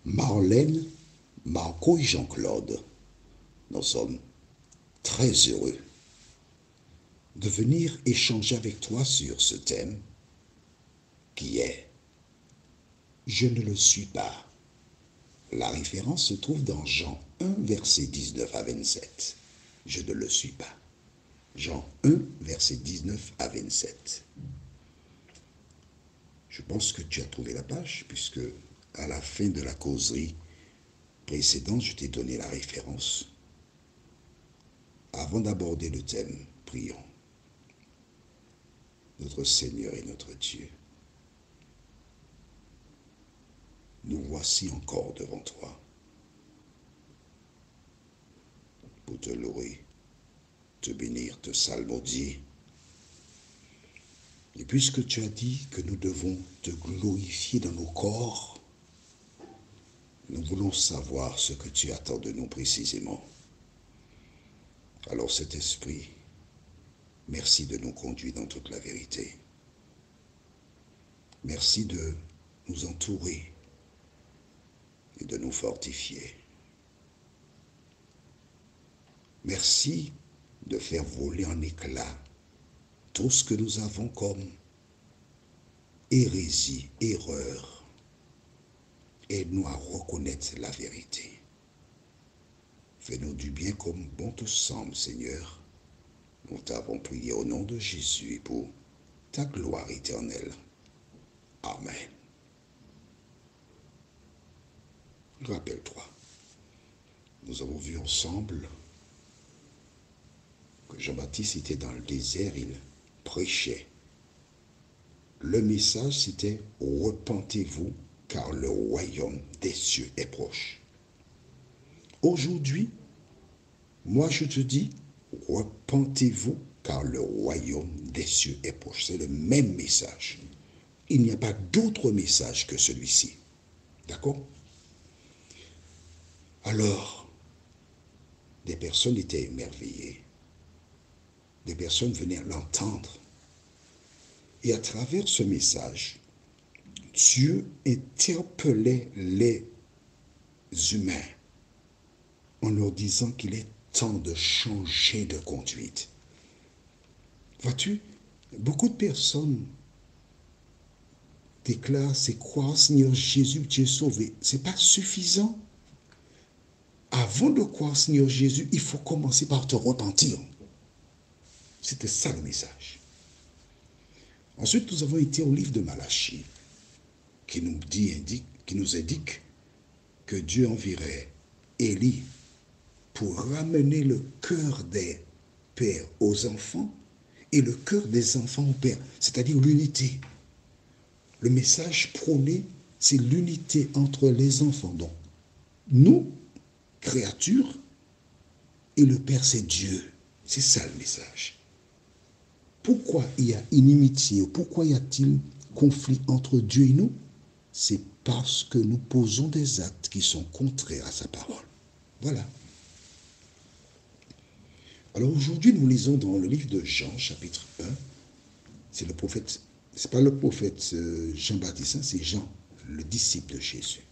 Marlène, Marco et Jean-Claude, nous sommes très heureux de venir échanger avec toi sur ce thème qui est « Je ne le suis pas ». La référence se trouve dans Jean 1, verset 19 à 27. Je ne le suis pas. Jean 1, verset 19 à 27. Je pense que tu as trouvé la page, puisque à la fin de la causerie précédente, je t'ai donné la référence. Avant d'aborder le thème, prions. Notre Seigneur et notre Dieu, nous voici encore devant toi pour te louer, te bénir, te salmodier. Et puisque tu as dit que nous devons te glorifier dans nos corps, nous voulons savoir ce que tu attends de nous précisément. Alors cet esprit, merci de nous conduire dans toute la vérité. Merci de nous entourer et de nous fortifier. Merci de faire voler en éclats tout ce que nous avons comme hérésie, erreur. Aide-nous à reconnaître la vérité. Fais-nous du bien comme bon te semble, Seigneur. Nous t'avons prié au nom de Jésus et pour ta gloire éternelle. Amen. Rappelle-toi, nous avons vu ensemble que Jean-Baptiste était dans le désert, il prêchait. Le message, c'était « Repentez-vous, car le royaume des cieux est proche ». Aujourd'hui, moi je te dis « Repentez-vous, car le royaume des cieux est proche ». C'est le même message. Il n'y a pas d'autre message que celui-ci. D'accord? Alors, des personnes étaient émerveillées. Des personnes venaient l'entendre. Et à travers ce message, Dieu interpellait les humains en leur disant qu'il est temps de changer de conduite. Vois-tu, beaucoup de personnes déclarent, c'est croire Seigneur Jésus, tu es sauvé. Ce n'est pas suffisant. Avant de croire Seigneur Jésus, il faut commencer par te repentir. C'était ça le message. Ensuite, nous avons été au livre de Malachie, qui nous indique que Dieu enverrait Élie pour ramener le cœur des pères aux enfants et le cœur des enfants aux pères, c'est-à-dire l'unité. Le message prôné, c'est l'unité entre les enfants. Donc, nous, créatures, et le Père, c'est Dieu. C'est ça le message. Pourquoi il y a inimitié? Pourquoi y a-t-il conflit entre Dieu et nous? C'est parce que nous posons des actes qui sont contraires à sa parole. Voilà. Alors aujourd'hui, nous lisons dans le livre de Jean, chapitre 1. C'est le prophète, c'est pas le prophète Jean-Baptiste, c'est Jean, le disciple de Jésus.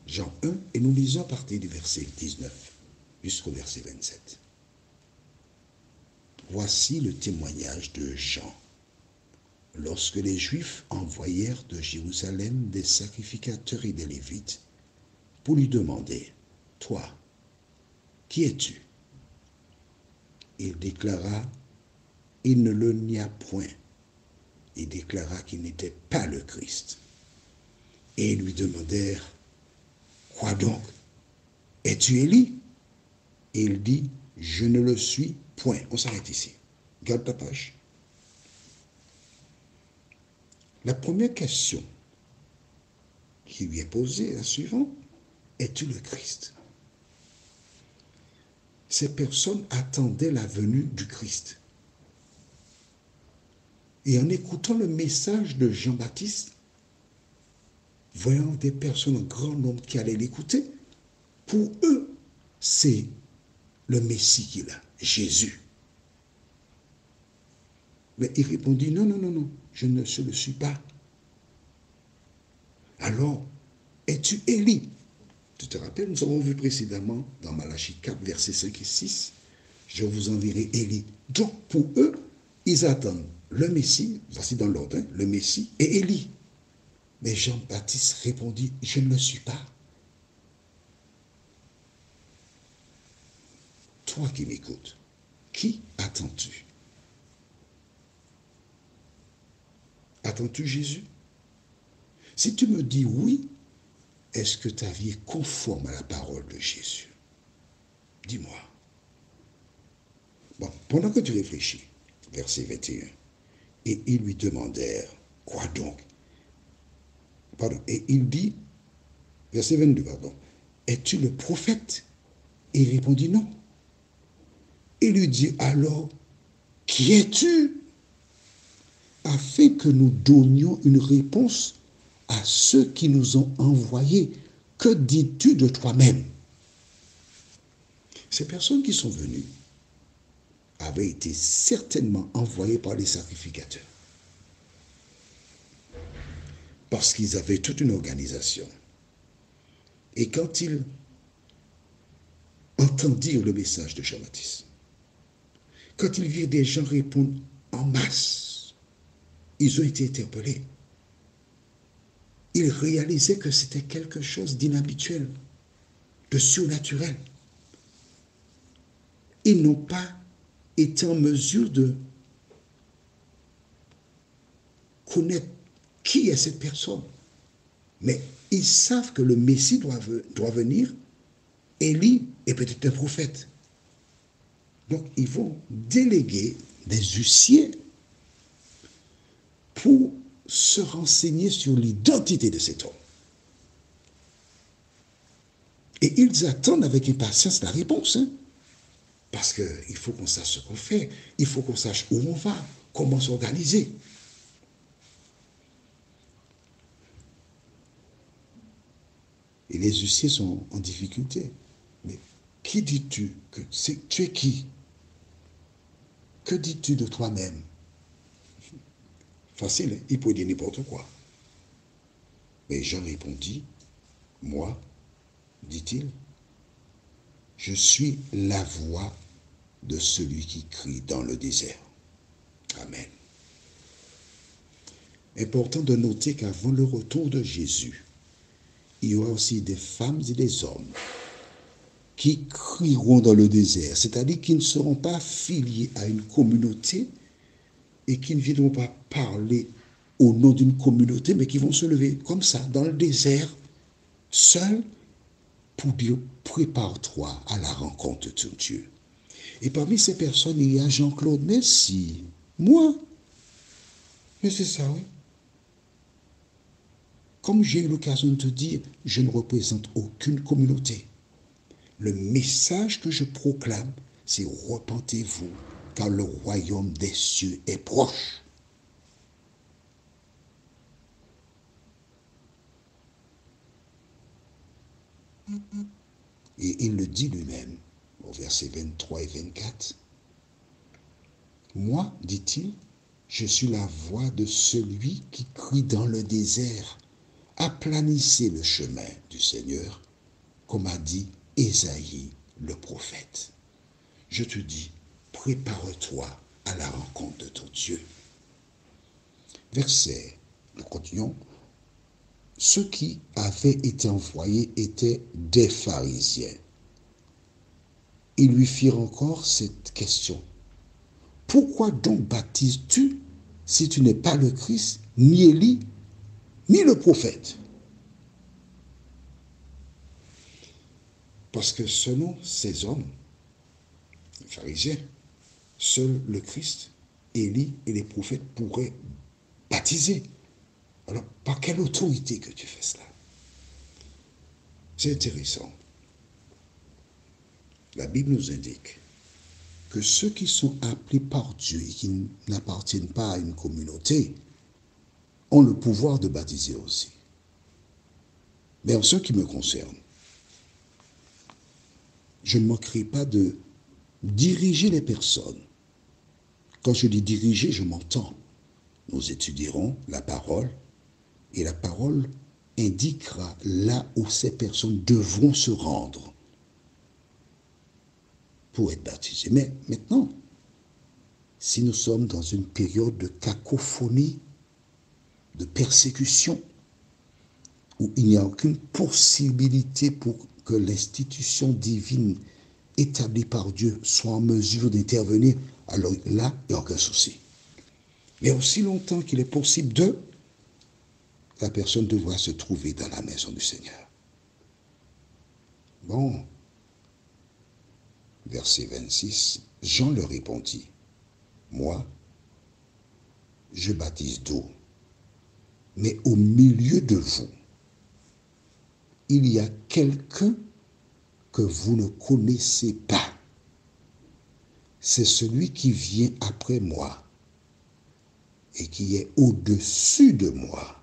Jean 1, et nous lisons à partir du verset 19 jusqu'au verset 27. Voici le témoignage de Jean. Lorsque les Juifs envoyèrent de Jérusalem des sacrificateurs et des Lévites pour lui demander, « Toi, qui es-tu » Il déclara, « Il ne le nia point. » Il déclara qu'il n'était pas le Christ. Et ils lui demandèrent, « Quoi donc? Es-tu Élie » Et il dit, « Je ne le suis point. » On s'arrête ici. Garde ta page. La première question qui lui est posée est la suivante. Es-tu le Christ? Ces personnes attendaient la venue du Christ. Et en écoutant le message de Jean-Baptiste, voyant des personnes en grand nombre qui allaient l'écouter, pour eux, c'est le Messie qu'il a, Jésus. Mais il répondit, non, non, non, non, je ne le suis pas. Alors, es-tu Élie? Tu te rappelles, nous avons vu précédemment dans Malachie 4, versets 5 et 6, je vous enverrai Élie. Donc pour eux, ils attendent le Messie, voici dans l'ordre, hein, le Messie et Élie. Mais Jean-Baptiste répondit, je ne le suis pas. Toi qui m'écoutes, qui attends-tu? Attends-tu Jésus? Si tu me dis oui, est-ce que ta vie est conforme à la parole de Jésus? Dis-moi. Bon, pendant que tu réfléchis, verset 21, et ils lui demandèrent, quoi donc? Pardon, et il dit, verset 22, pardon, es-tu le prophète? Et il répondit non. Il lui dit alors, qui es-tu? Afin que nous donnions une réponse à ceux qui nous ont envoyés. Que dis-tu de toi-même? Ces personnes qui sont venues avaient été certainement envoyées par les sacrificateurs. Parce qu'ils avaient toute une organisation. Et quand ils entendirent le message de Jean-Baptiste, quand ils virent des gens répondre en masse, ils ont été interpellés. Ils réalisaient que c'était quelque chose d'inhabituel, de surnaturel. Ils n'ont pas été en mesure de connaître qui est cette personne. Mais ils savent que le Messie doit venir. Élie est peut-être un prophète. Donc, ils vont déléguer des huissiers pour se renseigner sur l'identité de cet homme. Et ils attendent avec impatience la réponse. Hein? Parce qu'il faut qu'on sache ce qu'on fait. Il faut qu'on sache où on va, comment s'organiser. Et les huissiers sont en difficulté. Mais qui dis-tu que tu es qui? Que dis-tu de toi-même? Facile, hein? Il peut dire n'importe quoi. Mais Jean répondit, moi, dit-il, je suis la voix de celui qui crie dans le désert. Amen. Important de noter qu'avant le retour de Jésus, il y aura aussi des femmes et des hommes qui crieront dans le désert, c'est-à-dire qui ne seront pas affiliés à une communauté et qui ne viendront pas parler au nom d'une communauté, mais qui vont se lever comme ça, dans le désert, seuls, pour dire, prépare-toi à la rencontre de ton Dieu. Et parmi ces personnes, il y a Jean-Claude Messi, moi. Mais c'est ça, oui. Comme j'ai eu l'occasion de te dire, je ne représente aucune communauté. Le message que je proclame, c'est repentez-vous, car le royaume des cieux est proche. Et il le dit lui-même, au verset 23 et 24. Moi, dit-il, je suis la voix de celui qui crie dans le désert. Aplanissez le chemin du Seigneur, comme a dit Ésaïe le prophète. Je te dis, prépare-toi à la rencontre de ton Dieu. Verset, nous continuons. Ceux qui avaient été envoyés étaient des pharisiens. Ils lui firent encore cette question. Pourquoi donc baptises-tu si tu n'es pas le Christ, ni Élie, ni le prophète? Parce que selon ces hommes, les pharisiens, seul le Christ, Élie et les prophètes pourraient baptiser. Alors, par quelle autorité que tu fais cela? C'est intéressant. La Bible nous indique que ceux qui sont appelés par Dieu et qui n'appartiennent pas à une communauté ont le pouvoir de baptiser aussi. Mais en ce qui me concerne, je ne manquerai pas de diriger les personnes. Quand je dis diriger, je m'entends. Nous étudierons la parole, et la parole indiquera là où ces personnes devront se rendre pour être baptisées. Mais maintenant, si nous sommes dans une période de cacophonie, de persécution, où il n'y a aucune possibilité pour que l'institution divine établie par Dieu soit en mesure d'intervenir, alors là, il n'y a aucun souci. Mais aussi longtemps qu'il est possible la personne devra se trouver dans la maison du Seigneur. Bon, verset 26, Jean leur répondit, moi, je baptise d'eau, mais au milieu de vous, il y a quelqu'un que vous ne connaissez pas. C'est celui qui vient après moi et qui est au-dessus de moi.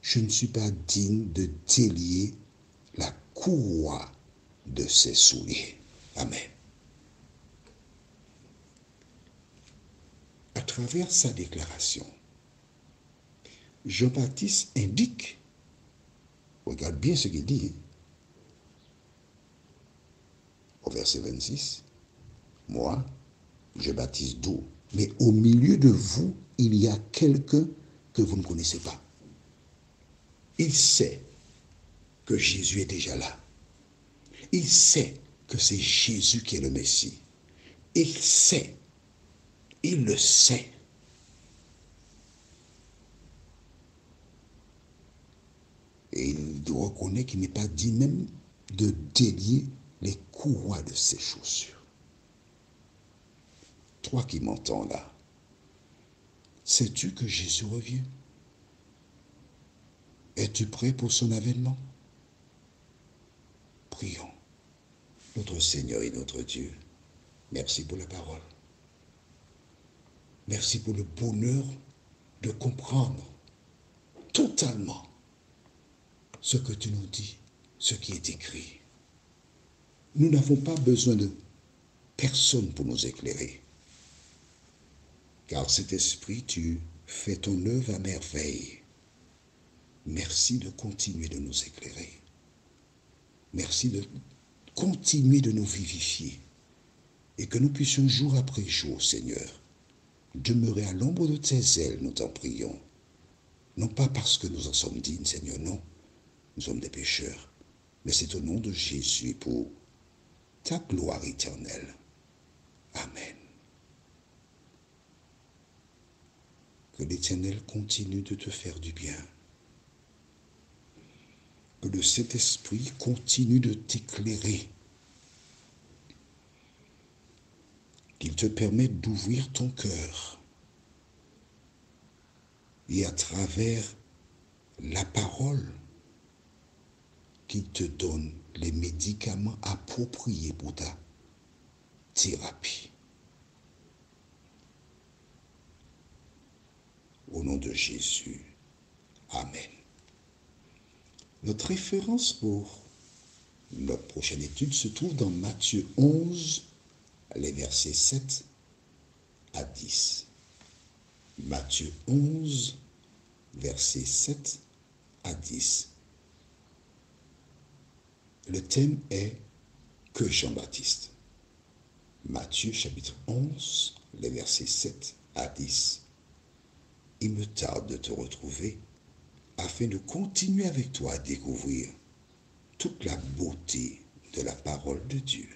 Je ne suis pas digne de délier la courroie de ses souliers. Amen. À travers sa déclaration, Jean-Baptiste indique, regarde bien ce qu'il dit, au verset 26, moi, je baptise d'eau, mais au milieu de vous, il y a quelqu'un que vous ne connaissez pas. Il sait que Jésus est déjà là. Il sait que c'est Jésus qui est le Messie. Il sait, il le sait. Et il reconnaît qu'il n'est pas dit même de délier les courroies de ses chaussures. Toi qui m'entends là, sais-tu que Jésus revient? Es-tu prêt pour son avènement? Prions. Notre Seigneur et notre Dieu, merci pour la parole. Merci pour le bonheur de comprendre totalement ce que tu nous dis, ce qui est écrit. Nous n'avons pas besoin de personne pour nous éclairer. Car cet esprit, tu fais ton œuvre à merveille. Merci de continuer de nous éclairer. Merci de continuer de nous vivifier. Et que nous puissions jour après jour, Seigneur, demeurer à l'ombre de tes ailes, nous t'en prions. Non pas parce que nous en sommes dignes, Seigneur, non. Nous sommes des pécheurs. Mais c'est au nom de Jésus pour ta gloire éternelle. Amen. Que l'Éternel continue de te faire du bien. Que le Saint-Esprit continue de t'éclairer. Qu'il te permette d'ouvrir ton cœur. Et à travers la parole, qu'il te donne les médicaments appropriés pour ta thérapie. Au nom de Jésus. Amen. Notre référence pour notre prochaine étude se trouve dans Matthieu 11, les versets 7 à 10. Matthieu 11, versets 7 à 10. Le thème est que Jean-Baptiste. Matthieu chapitre 11, les versets 7 à 10. Il me tarde de te retrouver afin de continuer avec toi à découvrir toute la beauté de la parole de Dieu.